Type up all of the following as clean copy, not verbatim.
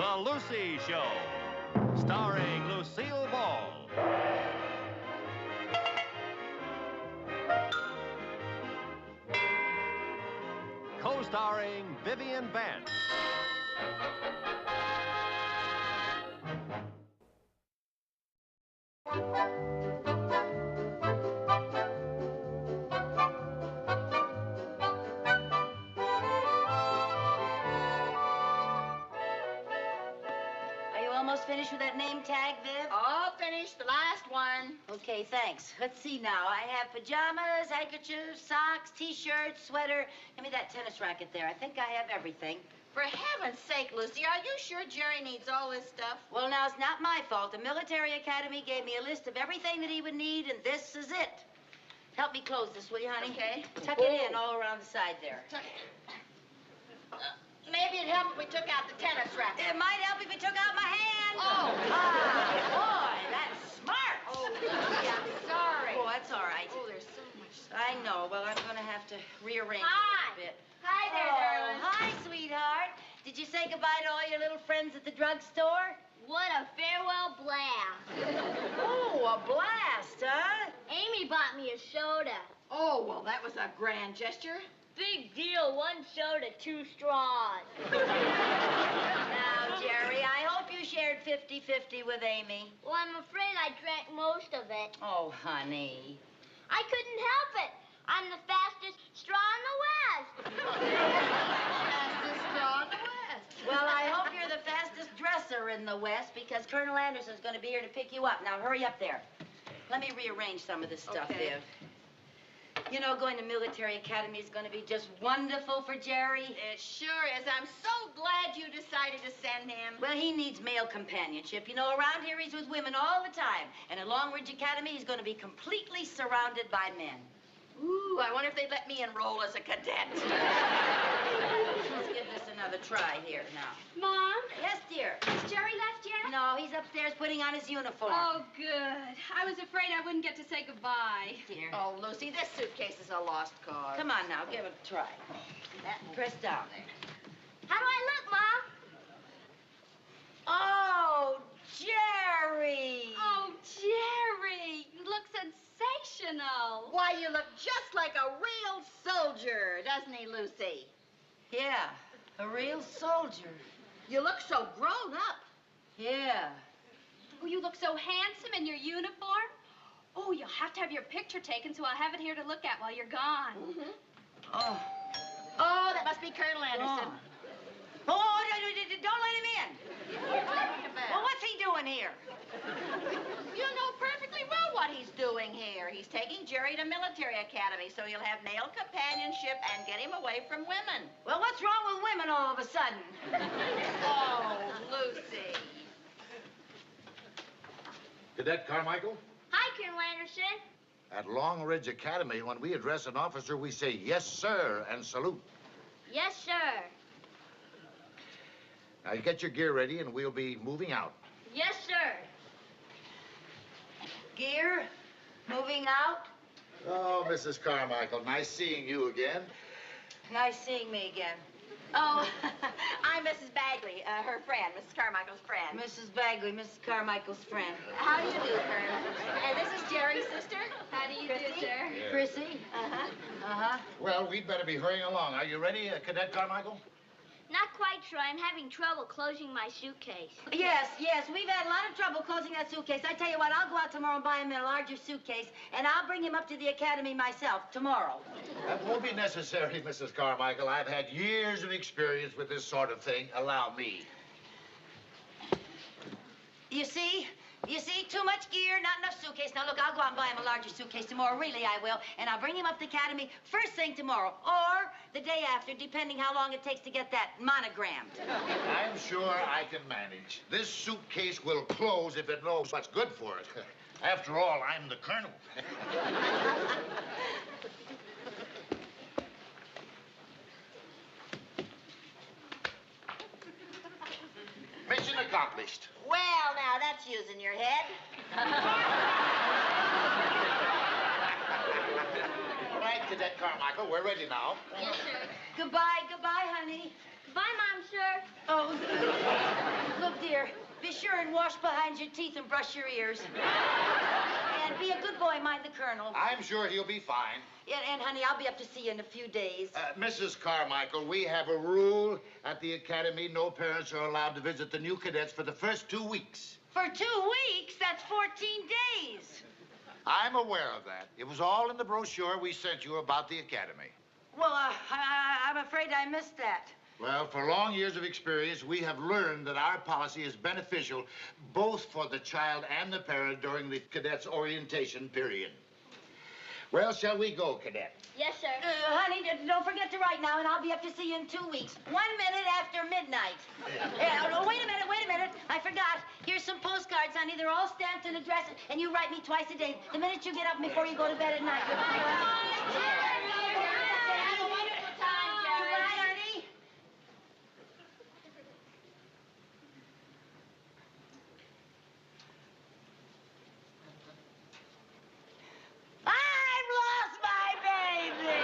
The Lucy Show, starring Lucille Ball. Co-starring Vivian Vance. Finished with that name tag, Viv? All finished, the last one. Okay, thanks. Let's see now. I have pajamas, handkerchiefs, socks, T-shirts, sweater. Give me that tennis racket there. I think I have everything. For heaven's sake, Lucy, are you sure Jerry needs all this stuff? Well, now, it's not my fault. The military academy gave me a list of everything that he would need, and this is it. Help me close this, will you, honey? Okay. Tuck it in all around the side there. Maybe it'd help if we took out the tennis racket. It might help if we took out my hand. Oh. Boy, that's smart. Oh, Lucy, I'm sorry. Oh, that's all right. Oh, there's so much stuff. I know. Well, I'm going to have to rearrange Hi. it a little bit. Hi there, darling. Hi, sweetheart. Did you say goodbye to all your little friends at the drugstore? What a farewell blast. Oh, a blast, huh? Amy bought me a soda. Oh, well, that was a grand gesture. Big deal, one soda, 2 straws. Now, Jerry, I hope you shared 50-50 with Amy. Well, I'm afraid I drank most of it. Oh, honey. I couldn't help it. I'm the fastest straw in the West. Fastest straw in the West. Well, I hope you're the fastest dresser in the West because Colonel Anderson's going to be here to pick you up. Now, hurry up there. Let me rearrange some of this stuff, Okay. Viv. You know, going to military academy is going to be just wonderful for Jerry. It sure is. I'm so glad you decided to send him. Well, he needs male companionship. You know, around here he's with women all the time. And at Long Ridge Academy, he's going to be completely surrounded by men. Ooh, I wonder if they'd let me enroll as a cadet. Let's give this another try here now. Mom? Yes, dear? Has Jerry left yet? No, he's upstairs putting on his uniform. Oh, good. I was afraid I wouldn't get to say goodbye. Dear. Oh, Lucy, this suitcase is a lost cause. Come on now, give it a try. Press down there. How do I look, Mom? Oh, Jerry! Oh, Jerry, you look sensational. Why, you look just like a real soldier, doesn't he, Lucy? Yeah, a real soldier. You look so grown up. Yeah. Oh, you look so handsome in your uniform. Oh, you'll have to have your picture taken, so I'll have it here to look at while you're gone. Mm-hmm. Oh. Oh, that must be Colonel Anderson. Oh, don't let him in. Well, what's he doing here? You know perfectly well what he's doing here. He's taking Jerry to military academy so he'll have male companionship and get him away from women. Well, what's wrong with women all of a sudden? Oh, Lucy. Cadet Carmichael? Hi, Colonel Anderson. At Long Ridge Academy, when we address an officer, we say, yes, sir, and salute. Yes, sir. Now, you get your gear ready, and we'll be moving out. Yes, sir. Gear? Moving out? Oh, Mrs. Carmichael, nice seeing you again. Nice seeing me again. Oh, I'm Mrs. Bagley, her friend, Mrs. Carmichael's friend. Mrs. Bagley, Mrs. Carmichael's friend. How do you do, Colonel? And this is Jerry's sister. How do you do, sir? Yeah. Chrissy? Uh-huh. Uh-huh. Well, we'd better be hurrying along. Are you ready, Cadet Carmichael? Not quite sure. I'm having trouble closing my suitcase. Yes, we've had a lot of trouble closing that suitcase. I tell you what, I'll go out tomorrow and buy him a larger suitcase, and I'll bring him up to the academy myself tomorrow. That won't be necessary, Mrs. Carmichael. I've had years of experience with this sort of thing. Allow me. You see? Too much gear, not enough suitcase. Now, look, I'll go out and buy him a larger suitcase tomorrow. Really, I will. And I'll bring him up to the academy first thing tomorrow, or the day after, depending how long it takes to get that monogrammed. I'm sure I can manage. This suitcase will close if it knows what's good for it. After all, I'm the colonel. Mission accomplished. Well, now, that's using your head. All right, Cadet Carmichael, we're ready now. Yes, sir. Goodbye, honey. Bye, Mom, sir. Oh, dear. Be sure and wash behind your teeth and brush your ears. And be a good boy, mind the Colonel. I'm sure he'll be fine. And honey, I'll be up to see you in a few days. Mrs. Carmichael, we have a rule at the academy. No parents are allowed to visit the new cadets for the first 2 weeks. For 2 weeks? That's 14 days. I'm aware of that. It was all in the brochure we sent you about the academy. Well, I'm afraid I missed that. Well, for long years of experience, we have learned that our policy is beneficial both for the child and the parent during the cadet's orientation period. Well, shall we go, cadet? Yes, sir. Honey, don't forget to write now, and I'll be up to see you in 2 weeks. 1 minute after midnight. Wait a minute. I forgot. Here's some postcards, honey. They're all stamped and addressed, and you write me twice a day. The minute you get up before you go to bed at night. Have a wonderful time, Jerry. Goodbye, honey. I've lost my baby.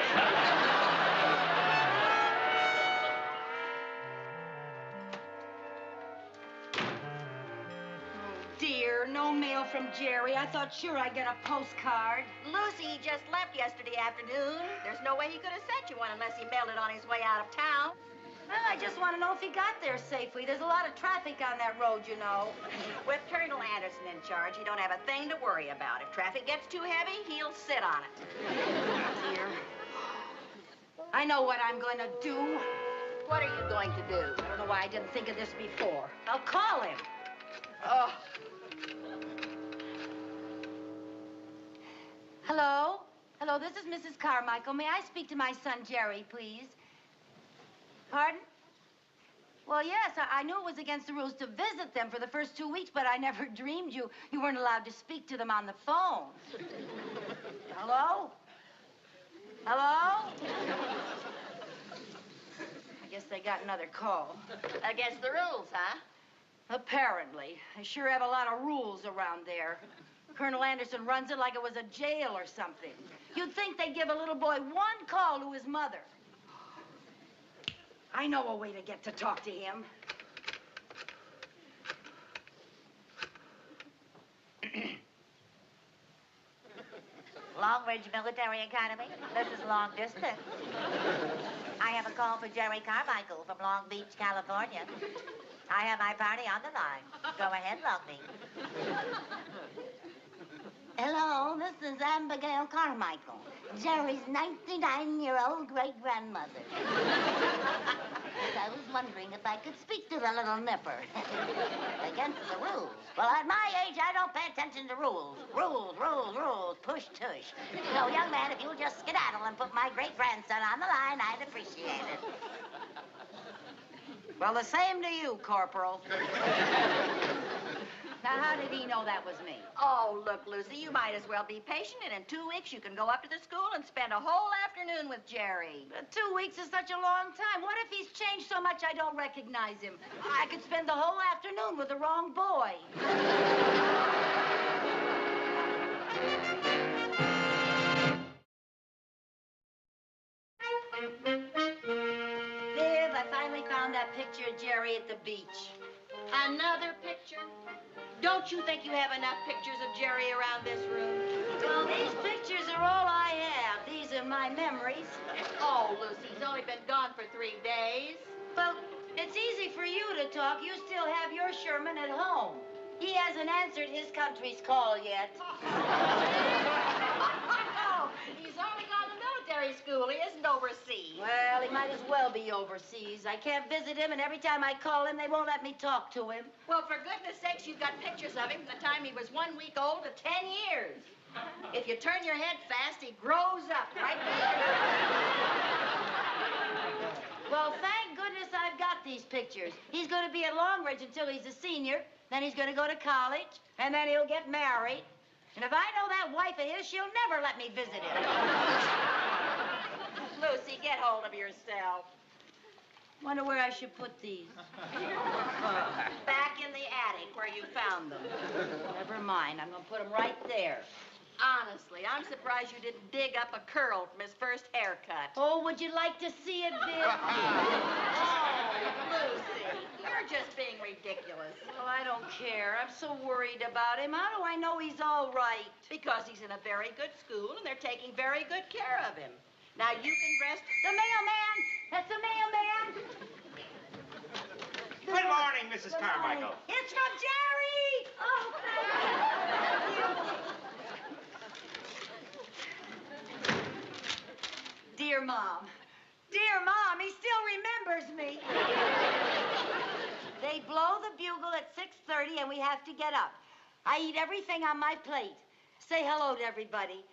Dear, no mail from Jerry. I thought sure I'd get a postcard. Lucy just left yesterday afternoon. There's no way he could have sent you one unless he mailed it on his way out of town. Well, I just want to know if he got there safely. There's a lot of traffic on that road, you know. With Colonel Anderson in charge, you don't have a thing to worry about. If traffic gets too heavy, he'll sit on it. Dear, I know what I'm going to do. What are you going to do? I don't know why I didn't think of this before. I'll call him. Oh. Hello? Hello, this is Mrs. Carmichael. May I speak to my son, Jerry, please? Pardon? Well, yes, I knew it was against the rules to visit them for the first 2 weeks, but I never dreamed you weren't allowed to speak to them on the phone. Hello? Hello? I guess they got another call. Against the rules, huh? Apparently. They sure have a lot of rules around there. Colonel Anderson runs it like it was a jail or something. You'd think they'd give a little boy one call to his mother. I know a way to get to talk to him. Long Ridge Military Academy. This is long distance. I have a call for Jerry Carmichael from Long Beach, California. I have my party on the line. Go ahead, Longy. Hello, this is Abigail Carmichael, Jerry's 99-year-old great-grandmother. I was wondering if I could speak to the little nipper. Against the rules. Well, at my age, I don't pay attention to rules. Rules, push, tush. So, young man, if you'll just skedaddle and put my great-grandson on the line, I'd appreciate it. Well, the same to you, Corporal. Now, how did he know that was me? Oh, look, Lucy, you might as well be patient, and in 2 weeks you can go up to the school and spend a whole afternoon with Jerry. 2 weeks is such a long time. What if he's changed so much I don't recognize him? I could spend the whole afternoon with the wrong boy. Viv, I finally found that picture of Jerry at the beach. Another picture? Don't you think you have enough pictures of Jerry around this room? Well, these pictures are all I have. These are my memories. Oh, Lucy, he's only been gone for 3 days. Well, it's easy for you to talk. You still have your Sherman at home. He hasn't answered his country's call yet. Oh, he's only gone to military school. He isn't overseas. Well, he might as well be overseas. I can't visit him, and every time I call him, they won't let me talk to him. Well, for goodness sakes, you've got pictures of him from the time he was 1 week old to 10 years. If you turn your head fast, he grows up right there. Well, thank goodness I've got these pictures. He's going to be at Long Ridge until he's a senior. Then he's going to go to college, and then he'll get married. And if I know that wife of his, she'll never let me visit him. Lucy, get hold of yourself. Wonder where I should put these. Back in the attic where you found them. Never mind. I'm going to put them right there. Honestly, I'm surprised you didn't dig up a curl from his first haircut. Oh, would you like to see it, Viv? Oh, Lucy, you're just being ridiculous. ridiculous. Oh, I don't care. I'm so worried about him. How do I know he's all right? Because he's in a very good school and they're taking very good care of him. Now you can rest. The mailman! That's the mailman! Good morning, Mrs. Carmichael. It's from Jerry! Oh, thank you. Dear Mom. Dear Mom, he still remembers me. They blow the bugle at 6:30 and we have to get up. I eat everything on my plate. Say hello to everybody.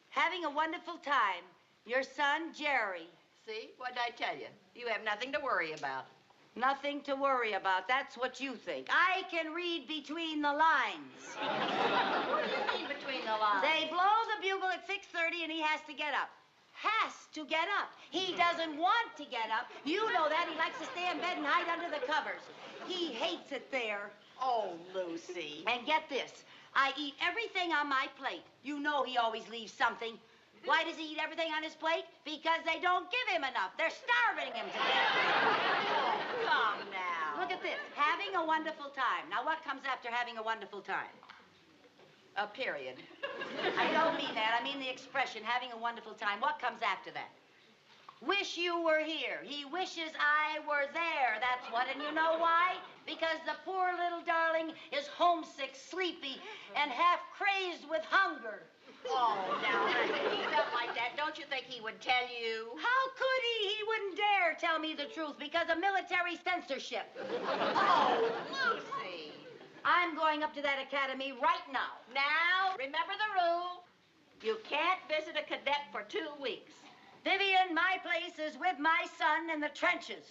Having a wonderful time. Your son, Jerry. See? What did I tell you? You have nothing to worry about. Nothing to worry about. That's what you think. I can read between the lines. What do you mean between the lines? They blow the bugle at 6:30 and he has to get up. Has to get up. He doesn't want to get up. You know that. He likes to stay in bed and hide under the covers. He hates it there. Oh, Lucy. And get this. I eat everything on my plate. You know he always leaves something. Why does he eat everything on his plate? Because they don't give him enough. They're starving him to death. Oh, come now. Look at this. Having a wonderful time. Now, what comes after having a wonderful time? A period. I don't mean that. I mean the expression, having a wonderful time. What comes after that? Wish you were here. He wishes I were there. That's what. And you know why? Because the poor little darling is homesick, sleepy, and half crazed with hunger. Oh, now, if he felt like that, don't you think he would tell you? How could he? He wouldn't dare tell me the truth because of military censorship. Oh, Lucy. I'm going up to that academy right now. Now, remember the rule. You can't visit a cadet for 2 weeks. Vivian, my place is with my son in the trenches.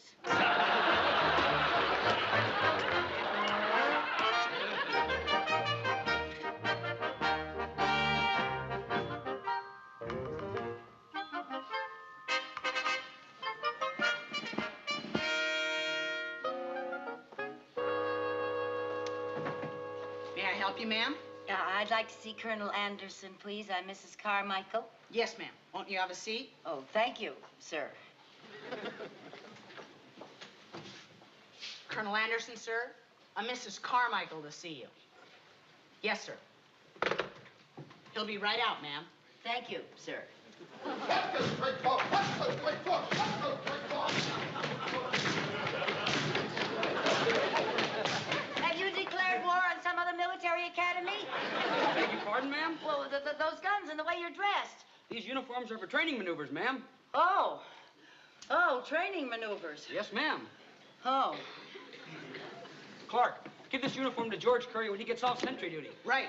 May I help you, ma'am? I'd like to see Colonel Anderson, please. I'm Mrs. Carmichael. Yes, ma'am. Won't you have a seat? Oh, thank you, sir. Colonel Anderson, sir? Mrs. Carmichael to see you. Yes, sir. He'll be right out, ma'am. Thank you, sir. Have you declared war on some other military academy? Beg your pardon, ma'am? Well, those guns and the way you're dressed. These uniforms are for training maneuvers, ma'am. Oh. Oh, training maneuvers. Yes, ma'am. Oh. Clark, give this uniform to George Curry when he gets off sentry duty. Right.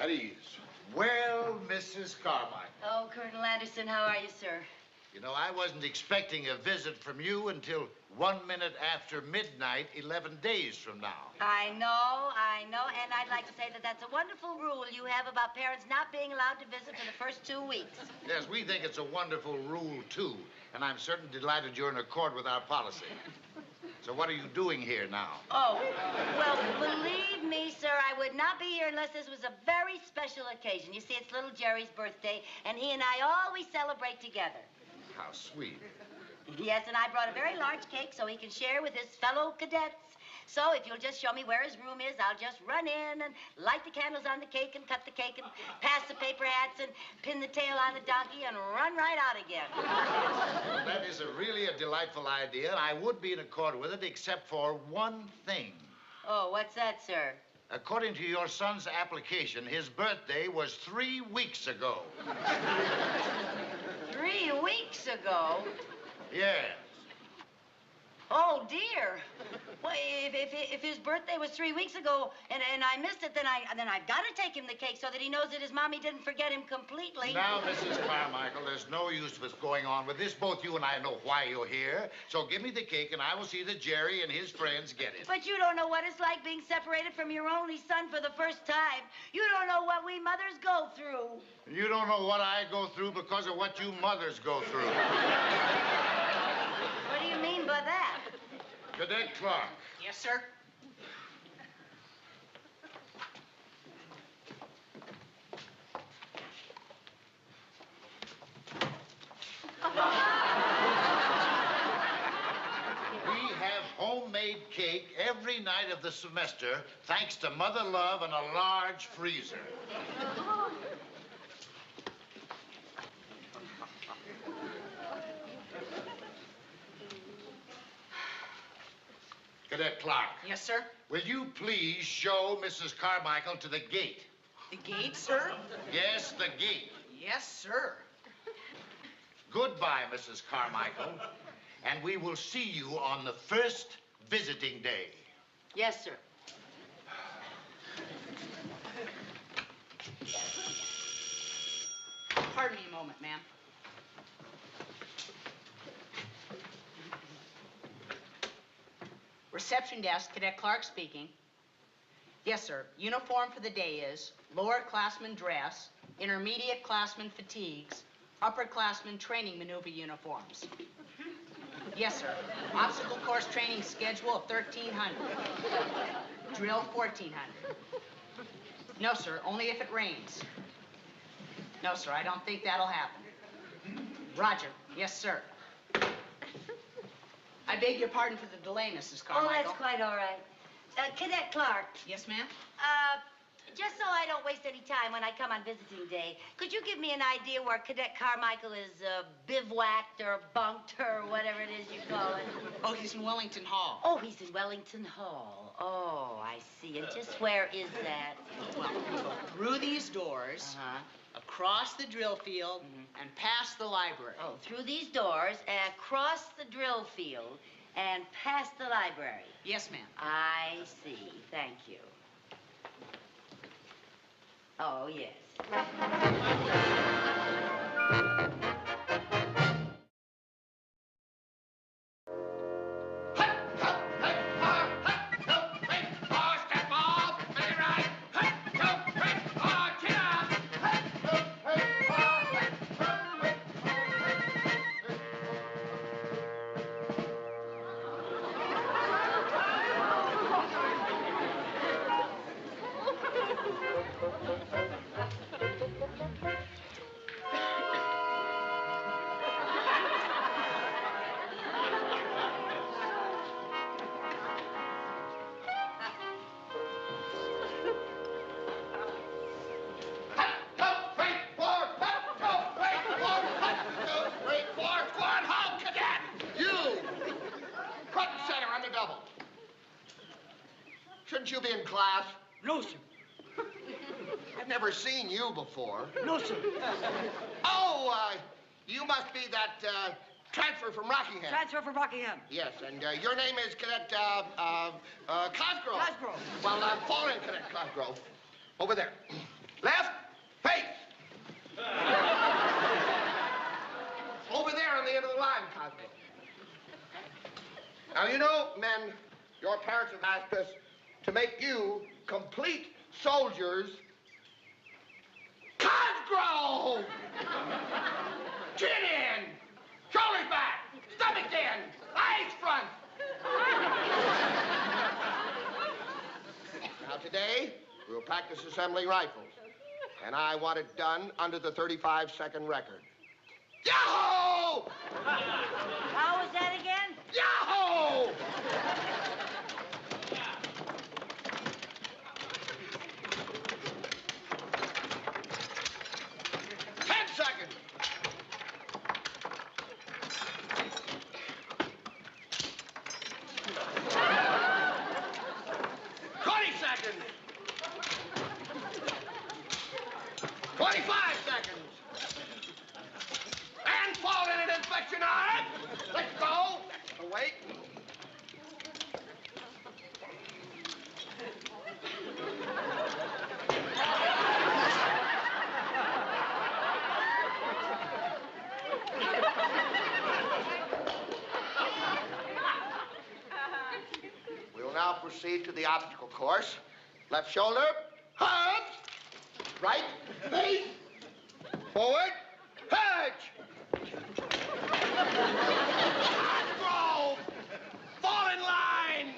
At ease. Well, Mrs. Carmichael. Oh, Colonel Anderson, how are you, sir? You know, I wasn't expecting a visit from you until 1 minute after midnight, 11 days from now. I know, and I'd like to say that that's a wonderful rule you have about parents not being allowed to visit for the first 2 weeks. Yes, we think it's a wonderful rule, too, and I'm certain delighted you're in accord with our policy. So what are you doing here now? Oh, well, believe me, sir, I would not be here unless this was a very special occasion. You see, it's little Jerry's birthday, and he and I always celebrate together. How sweet. Yes, and I brought a very large cake so he can share with his fellow cadets. So if you'll just show me where his room is, I'll just run in and light the candles on the cake and cut the cake and pass the paper hats and pin the tail on the donkey and run right out again. Well, that is really a delightful idea, and I would be in accord with it except for one thing. Oh, what's that, sir? According to your son's application, his birthday was 3 weeks ago. 3 weeks ago? Yes. Oh, dear. Well, if his birthday was 3 weeks ago and I missed it, then I've got to take him the cake so that he knows that his mommy didn't forget him completely. Now, Mrs. Carmichael, there's no use with going on with this. Both you and I know why you're here. So give me the cake and I will see that Jerry and his friends get it. But you don't know what it's like being separated from your only son for the first time. You don't know what we mothers go through. You don't know what I go through because of what you mothers go through. What do you mean by that? Cadet Clark. Yes, sir. every night of the semester, thanks to Mother Love and a large freezer. Cadet Clark. Yes, sir? Will you please show Mrs. Carmichael to the gate? The gate, sir? Yes, the gate. Yes, sir. Goodbye, Mrs. Carmichael. And we will see you on the first visiting day. Yes, sir. Pardon me a moment, ma'am. Reception desk, Cadet Clark speaking. Yes, sir. Uniform for the day is lower classman dress, intermediate classman fatigues, upperclassman training maneuver uniforms. Yes, sir. Obstacle course training schedule of 1,300. Drill 1,400. No, sir. Only if it rains. No, sir. I don't think that'll happen. Roger. Yes, sir. I beg your pardon for the delay, Mrs. Carmichael. Oh, that's quite all right. Cadet Clark, Yes, ma'am? just so I don't waste any time when I come on visiting day, could you give me an idea where Cadet Carmichael is bivouacked or bunked or whatever it is you call it? Oh, he's in Wellington Hall. Oh, he's in Wellington Hall. Oh, I see. And just where is that? Well, we go through these doors, across the drill field, and past the library. Oh, through these doors, across the drill field, and past the library. Yes, ma'am. I see. Thank you. Oh, yes. Shouldn't you be in class? No, sir. I've never seen you before. No, sir. Oh, you must be that transfer from Rockingham. Transfer from Rockingham. Yes, and your name is Cadet Cosgrove. Cosgrove. Well, fall in, Cadet Cosgrove. Over there. Left, face. Over there on the end of the line, Cosgrove. Now, you know, men, your parents have asked us to make you complete soldiers. Cosgrove! Chin in, shoulders back, stomach in, eyes front. Now today, we'll practice assembling rifles. And I want it done under the 35-second record. Yahoo! How was that again? Yahoo! 10 seconds. 20 seconds. 25 seconds. And fall in an inspection arm. Let's go. Wait. We'll now proceed to the obstacle course. Left shoulder, hugs. Right, face, forward, hedge. Cosgrove! Fall in line!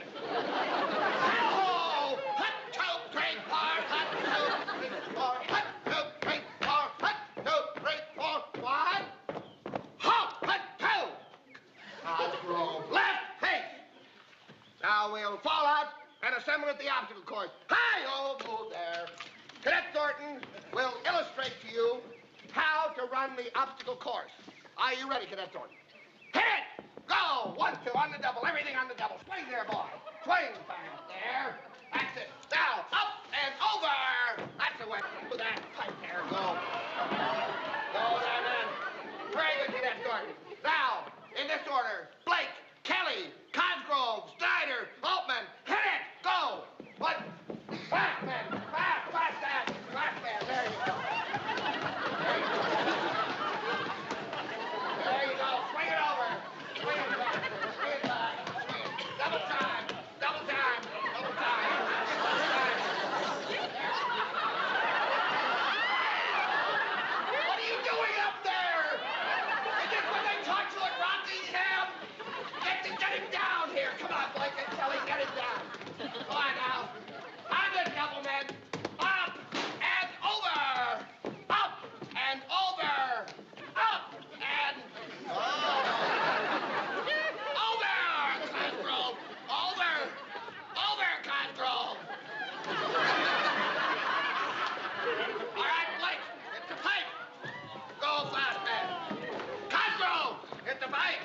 Hello! Hut, two, three, four, hut, two, three, four, hut, two, three, four, hut, two, three, four, one. Halt, hut, two! Cosgrove, left, face. Now we'll fall out assemble at the obstacle course. Hi-ho, move there. Cadet Thornton will illustrate to you how to run the obstacle course. Are you ready, Cadet Thornton? Hit it! Go! 1, 2, on the double, everything on the double. Swing there, boy. Swing fast there. That's it. Now, up and over. That's the way. Do that. Right there. Go. Go there, man. Very good, Cadet Thornton. Now, in this order, Blake, Kelly, Cosgrove, Snyder, Altman. Hit it! Go! What? Fast, man. Fast, fast, fast. Fast, man. There you go. There you go. There you go. Swing it over. Swing it back. Swing it back. Swing it. Double time. Double time. Double time. Double time. What are you doing up there? Is this what they taught you at Rockingham? Get him down here. Come on, Blake and Kelly, get him down. Come on now. On the double, man. Up and over. Up and over. Up and over. Over, Cosgrove. Over. Over, Cosgrove. All right, Blake, hit the pipe. Go fast, man. Cosgrove, hit the pipe.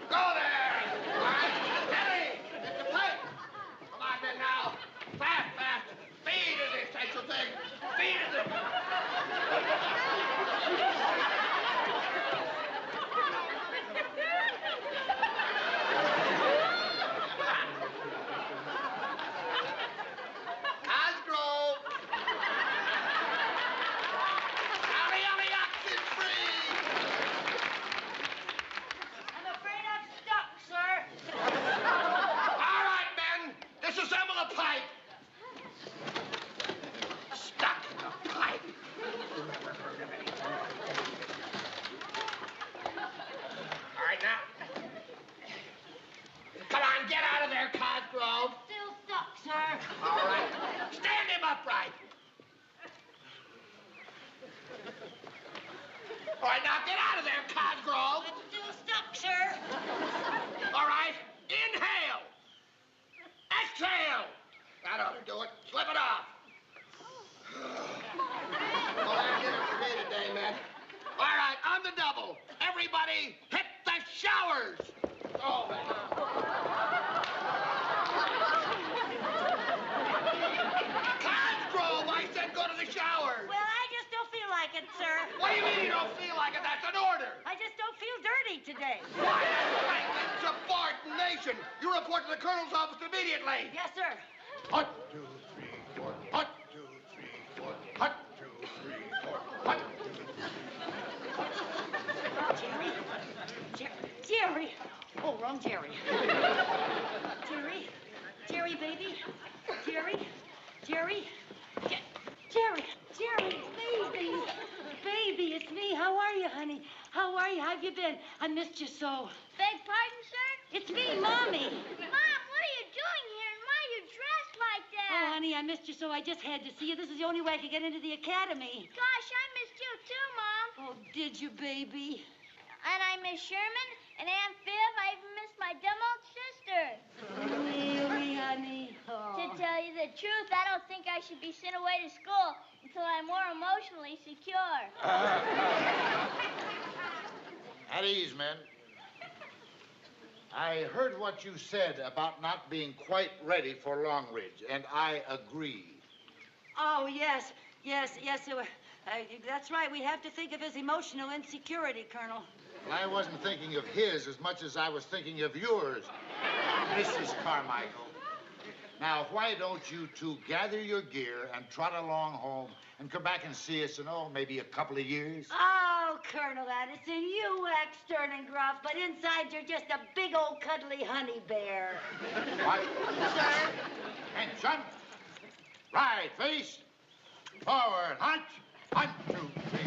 Go there. All right, Kelly, hit the pipe. Come on, men, now. Fast, fast. Speed is the essential thing. Speed is the... Cosgrove. Alley, oxen free. I'm afraid I'm stuck, sir. All right, men. Disassemble the pipe. Stuck in the pipe. All right, now. Come on, get out of there, Cosgrove. Still stuck, sir. All right. Stand him upright. All right, now get out of there, Cosgrove. I'm still stuck, sir. All right. Inhale. Exhale. That ought to do it. Slip it off. Well, that's it for me today, man. All right, on the double. Everybody hit the showers. Oh, man. Cosgrove, I said go to the showers. Well, I just don't feel like it, sir. What do you mean you don't feel like it? That's an order. I just don't feel dirty today. Why, that's right. Insubordination. You report to the colonel's office immediately. Yes, sir. 1, 2, 3, 4. 1, 2, 3, 4. 1, 2, 3, 4. 1, 2, 3. Jerry. Oh, wrong Jerry. Jerry. Jerry, baby. Jerry. Jerry. Jerry. Jerry, it's me, baby. Baby, it's me. How are you, honey? How are you? How have you been? I missed you so. Beg pardon, sir? It's me, Mommy. Mom, what are you doing here? And why are you dressed like that? Oh, honey, I missed you so. I just had to see you. This is the only way I could get into the academy. Gosh, I missed you too, Mom. Oh, did you, baby? And I miss Sherman and Aunt Viv. I even miss my dumb old sister. Really, honey? Oh. To tell you the truth, I don't think I should be sent away to school until I'm more emotionally secure. At ease, men. I heard what you said about not being quite ready for Long Ridge, and I agree. Oh, yes. Yes. That's right. We have to think of his emotional insecurity, Colonel. Well, I wasn't thinking of his as much as I was thinking of yours, Mrs. Carmichael. Now, why don't you two gather your gear and trot along home and come back and see us in, maybe a couple of years? Oh, Colonel Addison, you act stern and gruff, but inside you're just a big old cuddly honey bear. What? Sir? Attention. Right, face. Forward, hunch. 1, 2, 3.